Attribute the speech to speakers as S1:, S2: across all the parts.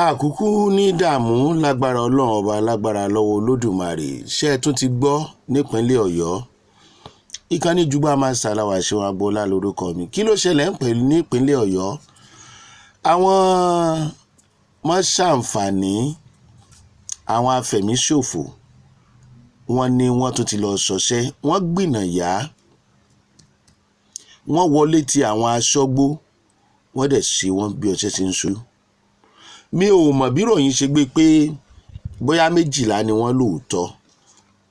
S1: àkúkú ní dààmú lágbára ọlọ́run ọba lágbára lọ́wọ́ olódùmarè ṣe é tún ti gbọ́ nípínlẹ̀ ọ̀yọ́ ìkànnì Ijoba máa ṣàlàwà ṣe wọn agboola lórúkọ mi. Kí ló ṣẹlẹ̀ ń pè nípínlẹ̀ ọ̀yọ́? Àwọn mọ́ṣáǹfààní àwọn afẹ̀míṣòfò wọ́n ní wọ́n tún ti lọ ṣọṣẹ́, wọ́n gbìnàyà, wọ́n wọlé ti àwọn aṣọ́gbó, wọ́n dẹ̀ ṣe wọ́n bí ọṣẹ ṣe ń ṣú. Mi ò mọ̀ bí ròyìn ṣe gbé pé bóyá 12 ni wọ́n lóòótọ́,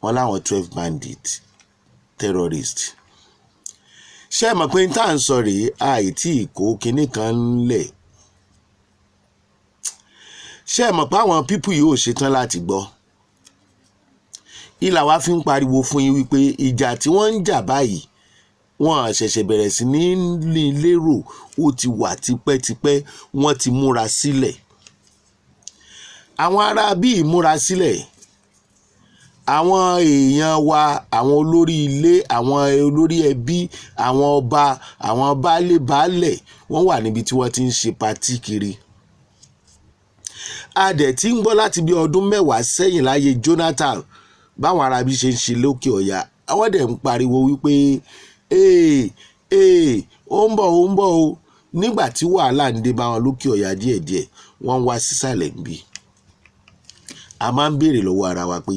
S1: wọ́n láwọn 12 bandit terrorist. Ṣé ẹ mọ̀ pé tá à ń sọ rèé àìtí ìkó kinní kan ńlẹ̀? Ṣé ẹ mọ̀ pé àwọn pípù yìí ò ṣetán láti gbọ́? Ìlà wa fi ń pariwo fún yín wípé ìjà tí wọ́n ń jà báyìí wọ́n ṣẹ̀ṣẹ̀ bẹ̀rẹ̀ sí ní lérò, ó ti wà tipẹ́tipẹ́, wọ́n ti múra sílẹ̀. Àwọn ará bíi múra sílẹ̀, àwọn èèyàn wa, àwọn olórí ilé, àwọn olórí ẹbí, àwọn ọba, àwọn baálẹ̀ wọ́n wà níbi tí wọ́n ti ń ṣe patí kiri. A dẹ̀ ti ń gbọ́ láti bí ọdún 10 sẹ́yìn láyé Jonathan báwọn arábí ṣe ń ṣe lókè ọ̀yà, àwọn dẹ̀ ń pariwo wípé ó ń bọ̀ o. Nígbà tí wàhálà ń dé bá wọn lókè ọ̀yà díẹ̀díẹ̀, wọ́n ń wá sísàlẹ̀ níbí. A máa ń béèrè lọ́wọ́ ara wa pé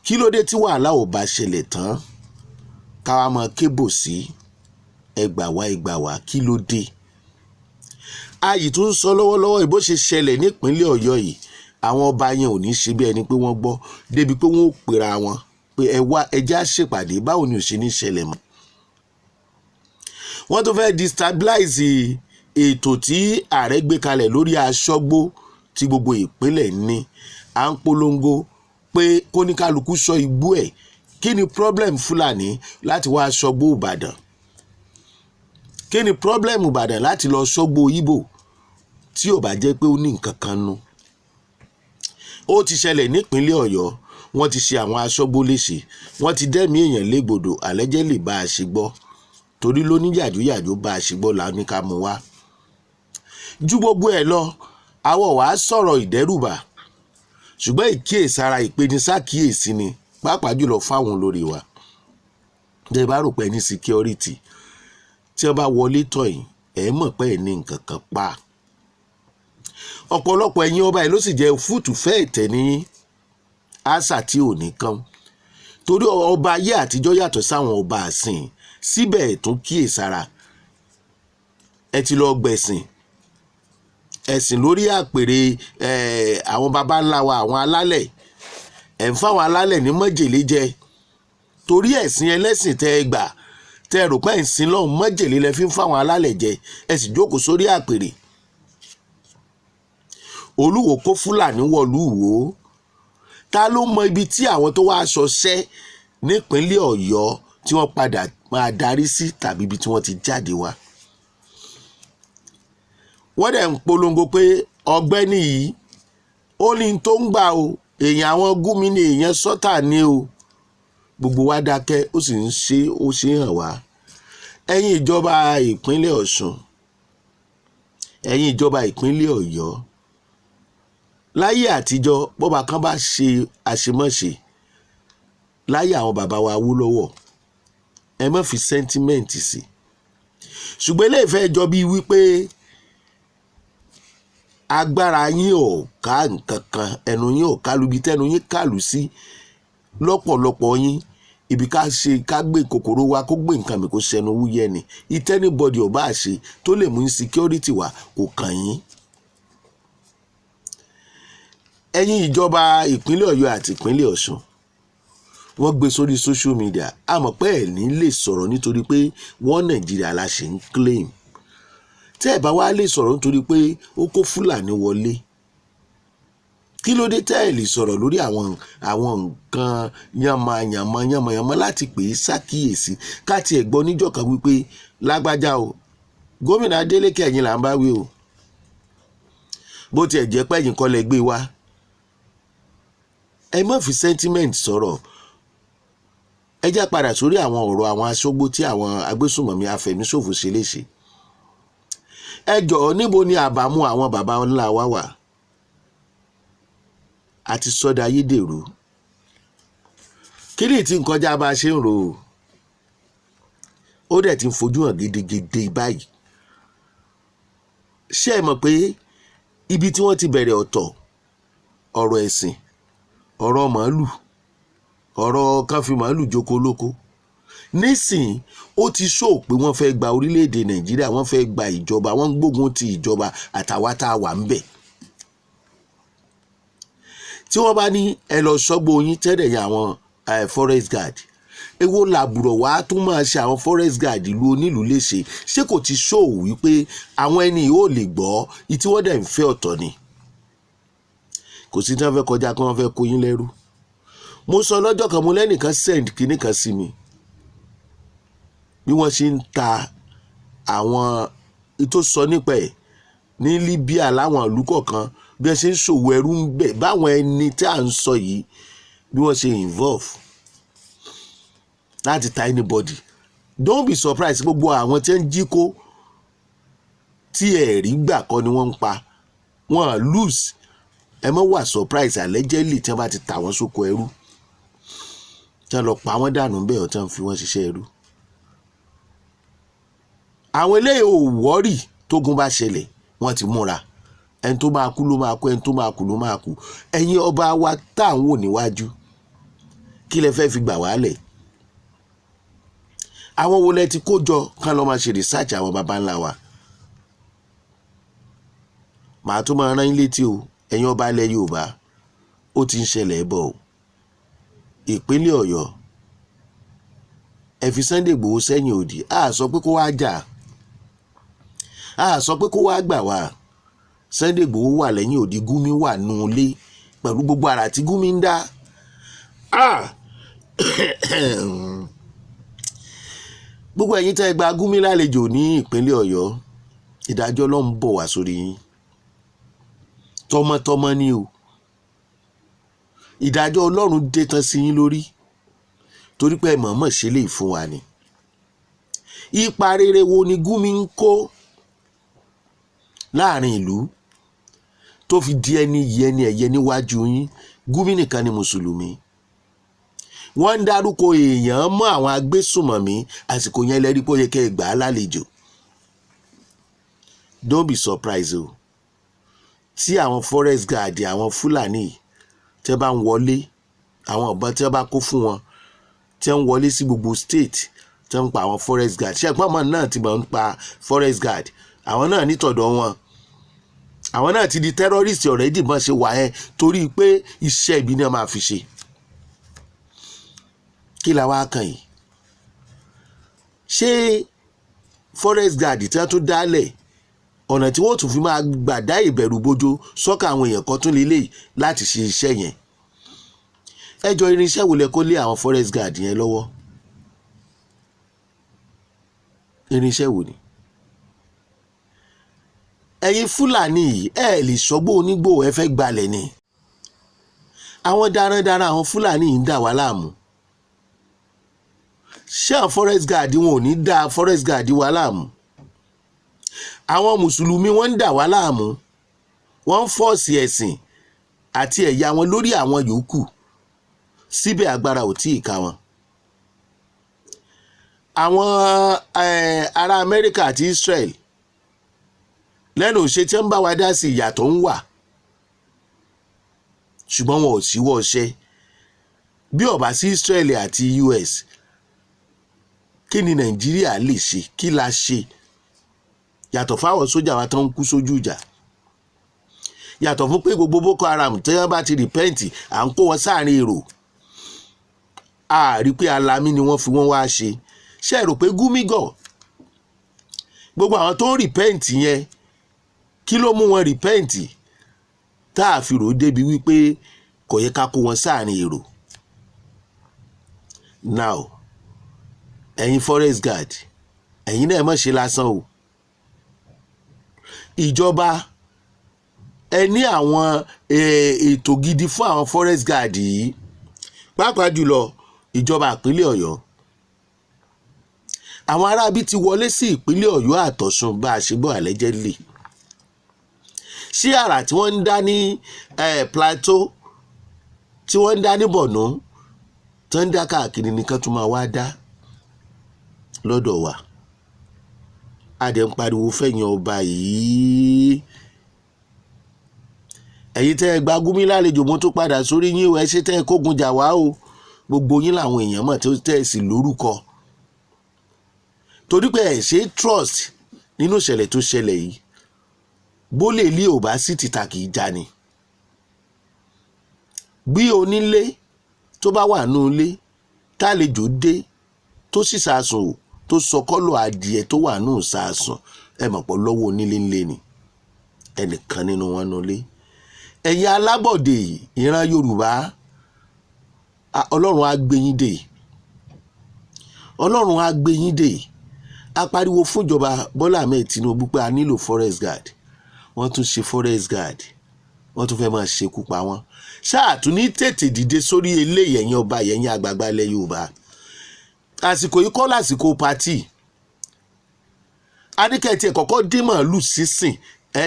S1: kí ló dé tí wàhálà ò bá ṣẹlẹ̀ tán káwa máa kébò sí ẹgbà wá, kí ló dé? Ayì tún ń sọ lọ́wọ́lọ́wọ́ bó ṣe ṣẹlẹ̀ nípínlẹ̀ ọ̀yọ́ yìí, àwọn ọba yẹn ò ní ṣe bí ẹni pé wọ́n gbọ́, débi pé wọ́n ò pera wọn pé ẹjẹ́ á ṣèpàdé, báwo ni ò ṣe ní ṣẹlẹ̀ mọ́. Wọ́n tó fẹ́ destabilize ètò tí ààrẹ gbé kalẹ̀ lórí aṣọ́gbó tí gbogbo ìpínlẹ̀ ní. À ń polongo pé kóníkálukú sọ igbó ẹ̀. Kí ni problem Fúlàní láti wá aṣọ́gbó Ìbàdàn? Kí ni problem Ìbàdàn láti lọ ṣọ́gbó Ìgbò tí ò bá jẹ́ pé ó ní nǹkan kan nú? Ó ti ṣẹlẹ̀ nípínlẹ̀ ọ̀yọ́, wọ́n ti ṣe àwọn aṣọ́gbó léṣe, wọ́n ti dẹ́mi èèyàn légbodò, àlẹ́jẹ́ lè bá a ṣe gbọ́ torí ló ní yàjóyàjó bá a ṣe gbọ́ la ní ká mú wá. Ju gbogbo ẹ̀ lọ, àwọ̀ wàá sọ̀rọ̀ ìdẹ́rùbà, ṣùgbọ́n ìkíyèsára ìpenisákíyèsí ni, pàápàá jùlọ fáwọn olórí wa. Tẹ́ bá rò pé ní security tí wọ́n bá wọlé tọ̀ yìí, ẹ̀ mọ̀ pé ẹ̀ ní nǹkan kan pa. Ọ̀pọ̀lọpọ̀ ẹ̀yin ọba yìí ló sì jẹ́ fúùtù fẹ́ ìtẹ̀ ní àṣà tí ò ní kán, torí ọba ayé àtijọ́ yàtọ̀ sáwọn ọba àsìn. Síbẹ̀ ẹ̀ tún kíyèsára, ẹ ti lọ gbẹ̀sìn ẹ̀sìn lórí àpèrè àwọn baba ńlá wa, àwọn alálẹ̀. Ẹ̀ ń fáwọn alálẹ̀ ní májèlé jẹ torí ẹ̀sìn ẹlẹ́sìn tẹ́ ẹ gbà, tẹ́ ẹ rò pé ẹ̀sìn lọ́hùn májèlé lẹ fi ń fáwọn alálẹ̀ jẹ, ẹ sì jókòó sórí àpèrè. Olúwo kó Fúlàní wọ̀lú Ìwó. Ta ló mọ ibi tí àwọn tó wá ṣọṣẹ́ nípínlẹ̀ ọ̀yọ́ tí wọ́n padà máa darí sí, tàbí ibi tí wọ́n ti jáde wá? Wọ́n dẹ̀ ń polongo pé ọ̀gbẹ́ni yìí ó ní tó ń gbà o, èèyàn àwọn gúnmi ni, èèyàn sọ́tà ni o. Gbogbo wa dákẹ́, ó sì ń ṣe ó ṣe hàn wá. Ẹ̀yin ìjọba ìpínlẹ̀ Ọ̀ṣun, ẹ̀yin ìjọba ìpínlẹ̀ ọ̀yọ́, láyé àtijọ́ bọ́ba kan bá ṣe àṣemáṣe láyé àwọn bàbá wa Awólọ́wọ̀, ẹ má fi sẹ́ńtímẹ́ǹtì sí. Ṣùgbọ́n ilé ìfẹ́ jọ bíi wípé agbára yín ò ká nǹkan kan, ẹnu yín ò kálu ibi tẹ́nu yín kàlù sí. Lọ́pọ̀lọpọ̀ yín ibi ká gbé kòkòrò wa kó gbé nǹkan mi kó sẹnu wúyẹ́ ni. Anybody ò bá ṣe tó lè mú insecurity wá kò kàn yín. Ẹ̀yin ìjọba ìpínlẹ̀ ọ̀yọ́ àti ìpínlẹ̀ ọ̀ṣun, wọ́n gbé sórí social media, a mọ̀ pé ẹ̀ ní lè sọ̀rọ̀ nítorí pé wọ́n Nàìjíríà la ṣe ń claim. Tẹ́ ẹ̀ bá wá lè sọ̀rọ̀ nítorí pé ó kó Fúlàní wọlé, kí ló dé tẹ́ ẹ̀ lè sọ̀rọ̀ lórí àwọn nǹkan yànmọ̀ láti pè é ṣàkíyèsí? Ká tiẹ̀ gbọ́ níjọ́ kan wípé lágbájá o, gómìnà Adélékè ẹ̀yin là ń bá wí o, bó tiẹ̀ jẹ́ pé ẹ̀yin kọ́ lẹ gbé wá. Ẹ má fi sentiment sọ̀rọ̀. Ẹ já padà sórí àwọn ọ̀rọ̀ àwọn aṣọ́gbó tí àwọn agbésùnmọ̀mí afẹ̀míṣòfò ṣe léṣe. Ẹ jọ̀ọ́, níbo ni àbámú àwọn bàbá ńlá wa wà? àti sọ́dà ayédèrú. Kí ni tí ń kọjá bá a ṣe ń rò ó dẹ̀ ti ń fojú hàn gidigidi báyìí. Ṣé ẹ mọ̀ pé ibi tí wọ́n ti bẹ̀rẹ̀ ọ̀tọ̀, ọ̀rọ̀ ẹ̀sìn, ọ̀rọ̀ màálù, ọ̀rọ̀ kan fi màálù jókòó lóko, nísìnyí ó ti ṣó pé wọ́n fẹ́ gba orílẹ̀-èdè Nàìjíríà, wọ́n fẹ́ gba ìjọba, wọ́n ń gbógun ti ìjọba àtàwa tá a wà ń bẹ̀. Tí wọ́n bá ní ẹ lọ ṣọ́gbó yín tẹ́lẹ̀ yẹn àwọn forest guard, èwo làbùrọ̀ wá tún máa ṣe àwọn forest guard ìlú onílùú léṣe. Ṣé kò ti ṣó wípé àwọn ẹni yóò lè gbọ́ ìtí wọ́n dẹ̀ ń fẹ́ ọ̀tọ̀ ni? Kò sí tí wọ́n fẹ́ kọjá kí wọ́n fẹ́ kó yín lẹ́rú. Mo sọ lọ́jọ́ kan, mo lẹ́nìkan send kinní kan sí mi bí wọ́n ṣe ń ta àwọn tó sọ nípa ẹ̀ ní Libya láwọn ìlú kọ̀ọ̀kan, bí wọ́n ṣe ń ṣòwò ẹrú ń bẹ̀, báwọn ẹni tí à ń sọ yìí bí wọ́n ṣe involve láti ta anybody. Don't be surprised, gbogbo àwọn tí ń jí kó tí ẹ̀rí gbà kọ́ ni wọ́n ń pa, wọ́n lose. Ẹ mọ́ wà surprise allegedly tí wọ́n bá ti tà wọ́n sóko ẹrú, tí wọ́n lọ pa wọ́n dànù bẹ́ẹ̀, tí wọ́n fi wọ́n ṣiṣẹ́ ẹrú. Àwọn eléyìí ò wọ́rì tógun bá ṣẹlẹ̀, wọ́n ti múra. Ẹni tó máa kú ló máa kú, ẹni tó máa kú ló máa kú. Ẹ̀yin ọba wa tá à ń wò níwájú, kí lẹ fẹ́ fi gbà wálẹ̀? Àwọn wo lẹ ti kó jọ kán lọ́ máa ṣe research àwọn baba ńlá wa? Màá tún máa rán yín létí o, ẹ̀yin ọba ilẹ̀ Yorùbá, ó ti ń ṣẹlẹ̀ bọ̀ o. Ìpínlẹ̀ Ọ̀yọ́, ẹ fi Sunday Igboho sẹ́yìn òdì. A sọ pé kó wá jà, a sọ pé kó wá gbà wá. Sunday Igboho wà lẹ́yìn òdì, Gumi wà nù ilé pẹ̀lú gbogbo àrà tí Gumi ń dá. Gbogbo ẹ̀yin tẹ́ gba Gumi lálejò ní ìpínlẹ̀ Ọ̀yọ́, ìdájọ́ ló ń bọ̀ wá sórí yín. Tọmọtọmọ ni o. Ìdájọ́ Ọlọ́run dé tán sí yín lórí torí pé mọ̀ọ́mọ̀ ṣe lè fún wa ni. Ipa rere wo ni Gumi ń kó láàrin ìlú tó fi di ẹni yẹni ẹ̀yẹ níwájú yín? Gumi nìkan ni mùsùlùmí. Wọ́n ń dárúkọ èèyàn mọ́ àwọn agbésùmọ̀mí, àsìkò yẹn lẹ́rí pé ó yẹ kẹ́ ẹ gbà á lálejò. Don't be surprised o tí àwọn forest guard, àwọn Fúlàní tẹ́ bá ń wọlé, àwọn ọ̀bọ̀n tẹ́ bá kó fún wọn, tẹ́ ń wọlé sí gbogbo state, tẹ́ ń pa àwọn forest guard. Ṣé ẹ̀pọ́n àmọ́ náà ti máa ń pa forest guard? Àwọn náà nítọ̀dọ̀ wọn, àwọn náà ti di terrorist already bọ́n ṣe wà yẹn, torí pé iṣẹ́ ibi ni wọ́n máa fi ṣe. Kí la wá kàn yìí? Ṣé forest guard tí wọ́n tún dálẹ̀, ọ̀nà tí wọ́n tún fi máa gbà dá ìbẹ̀rù bojo sọ́kà àwọn èèyàn kan tún lélẹ̀ láti ṣe iṣẹ́ yẹn? Ẹjọ́ irinṣẹ́ wo lẹ kó lé àwọn forest guard yẹn lọ́wọ́? Irinṣẹ́ wo ni? Ẹ̀yin Fúlàní yìí, ẹ lè ṣọ́gbó onígbò, ẹ fẹ́ gbalẹ̀ ni. Àwọn darandaran àwọn Fúlàní yìí ń dà wá láàmú. Ṣé àwọn forest guard wọn ò ní dá forest guard wa láàmú? Àwọn mùsùlùmí wọ́n ń dà wá láàmú, wọ́n ń fọ́ọ̀sì ẹ̀sìn àti ẹ̀yà wọn lórí àwọn yòókù, síbẹ̀ agbára ò tíì ká wọn. Àwọn ará Amẹ́ríkà àti Israel lẹ́nu òṣè tí ń bá wa dá sí ìyàtọ̀ ń wà, ṣùgbọ́n wọn ò síwọ́ ọṣẹ́. Bí ó bá sí Israel àti US, kí ni Nàìjíríà lè ṣe? Kí la ṣe yàtọ̀ fáwọn sójà wa tó ń kú sójú ìjà? Yàtọ̀ fún pé gbogbo Boko Haram tí wọ́n bá ti rìpẹ́ǹtì, à ń kó wọn sáàrin èrò. A rí pé alamí ni wọ́n fi wọ́n wá ṣe. Ṣé ẹ rò pé Gumi gọ̀? Gbogbo àwọn tó ń rìpẹ́ǹtì yẹn, kí ló mú wọn rìpẹ́ǹtì tá a fi rò ó débi wípé kò yẹ ká kó wọn sáàrin èrò? Now, ẹ̀yin forest guard, ẹ̀yin náà má ṣe lásán o. Ìjọba ẹ ní àwọn ètò gidi fún àwọn forest guard yìí, pàápàá jùlọ ìjọba ìpínlẹ̀ Ọ̀yọ́. Àwọn aráabí ti wọlé sí ìpínlẹ̀ Ọ̀yọ́ àtọ̀ṣun bá a ṣe gbọ́ allegedly. Sí àrà tí wọ́n ń dá ní Plateau tí wọ́n ń dá ní Borno tó ń dá káàkiri nìkan tún máa wá dá lọ́dọ̀ wa. A dẹ̀ ń pariwo fẹ̀yìn ọba yìí. Ẹ̀yin tẹ́ ẹ gba Gumi lálejò mo tó padà sórí yín o, ẹ ṣe tẹ́ ẹ kógun jà wá o. Gbogbo yín làwọn èèyàn mọ̀ tí ó tẹ́ ẹ sì lórúkọ. Torí pé ẹ ṣe trust nínú ìṣẹ̀lẹ̀ tó ṣẹlẹ̀ yìí. Bólè ilé ò bá sí tìta kì í já ni. Bí onílé tó bá wà nínú ilé tálejò dé tó sì sàsùn o tó sọ kọ́lọ̀ adìẹ tó wà nínú sàsùn, ẹ mọ̀ pọ̀ lọ́wọ́ onílé ńlé ni ẹnìkan nínú wọn nulẹ̀. Ẹ̀yin alábọ̀dé ìran Yorùbá, Ọlọ́run á gbé yín dè. Ọlọ́run á gbé yín dè. A pariwo fún ìjọba Bọ́lá Ahmed Tinubu pé a nílò forest guard. Wọ́n tún ṣe forest guard. Wọ́n tún fẹ́ máa ṣekú pa wọ́n. Ṣáà tún ní tètè dìde sórí eléyìí ẹ̀yin ọba ẹ̀yin àgbààgbà ilẹ̀ Yorùbá. Àsìkò yìí kọ́ lásìkò pátì. Adékẹ́tì ẹ̀ kọ́kọ́ dín màálù sísìn.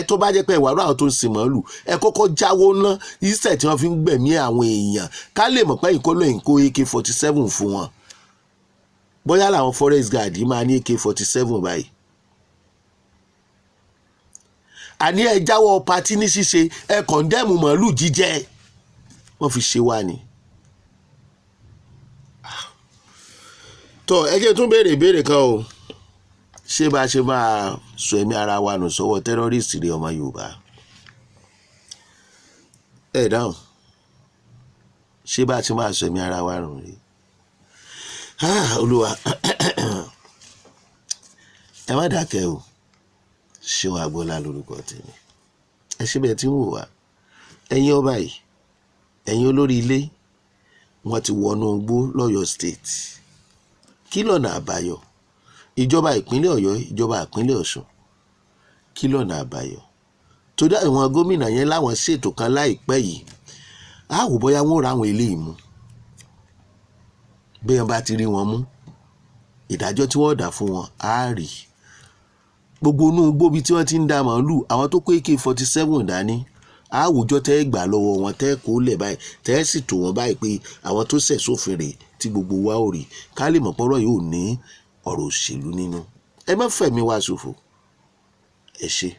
S1: Tó bá jẹ́ pé ìwà àwọn tó ń sin màálù ẹ kọ́kọ́ jáwọ́ ná ìṣẹ̀ tí wọ́n fi ń gbẹ̀mí àwọn èèyàn ká lè mọ̀ pé ìkọ́lọ̀ ìkó AK-47 fún wọn. Bóyá làwọn forest guard yìí máa ní AK-47 báyìí. Àní ẹ jáwọ́ patí ní ṣíṣe, ẹ kọ̀ndẹ́mù màálù jíjẹ. Wọ́n fi ṣe wá ni. Tọ́ ẹ jẹ́ tún béèrè ìbéèrè kan o. Ṣé bá ṣe máa sọ ẹ̀mí ara wa nù sọ́wọ́ tẹ́rọ́rìsì rí ọmọ Yorùbá? Ẹ dáhùn. Ṣé bá ṣe máa sọ ẹ̀mí ara wa nù rí? Olúwa ẹ má dákẹ́ o. Ṣeun Agboola lórúkọ tèmi. Ẹ ṣe bẹ́ẹ̀ tí ń wò wá. Ẹ̀yin ọba yìí, ẹ̀yin olórí ilé, wọ́n ti wọnú igbó lọ́yọ̀ state. Kí lọ́nà àbáyọ? Ìjọba ìpínlẹ̀ Ọ̀yọ́, ìjọba ìpínlẹ̀ Ọ̀ṣun, kí lọ́nà àbáyọ? Tó dá ìwọ̀n gómìnà yẹn láwọn ṣètò kan láìpẹ́ yìí. A wò bóyá wọ́n ra àwọn eléyìí mú. Bí wọ́n bá ti rí wọn mú, ìdájọ́ tí wọ́n dá fún wọn á rí. Gbogbo inú gbóbi tí wọ́n ti ń da màálù, àwọn tó kó AK-47 dání, àwùjọ tẹ́ gbà lọ́wọ́ wọn tẹ́ kó lẹ̀ báyìí tẹ́ sì tò wọ́n báyìí pé àwọn tó ṣẹ̀ sófin rẹ̀ tí gbogbo wa ò rí, ká lè mọ̀ pọ́rọ̀ yóò ní ọ̀rọ̀ òṣèlú nínú. Ẹ má fẹ̀mí wa ṣòfò. Ẹ ṣé.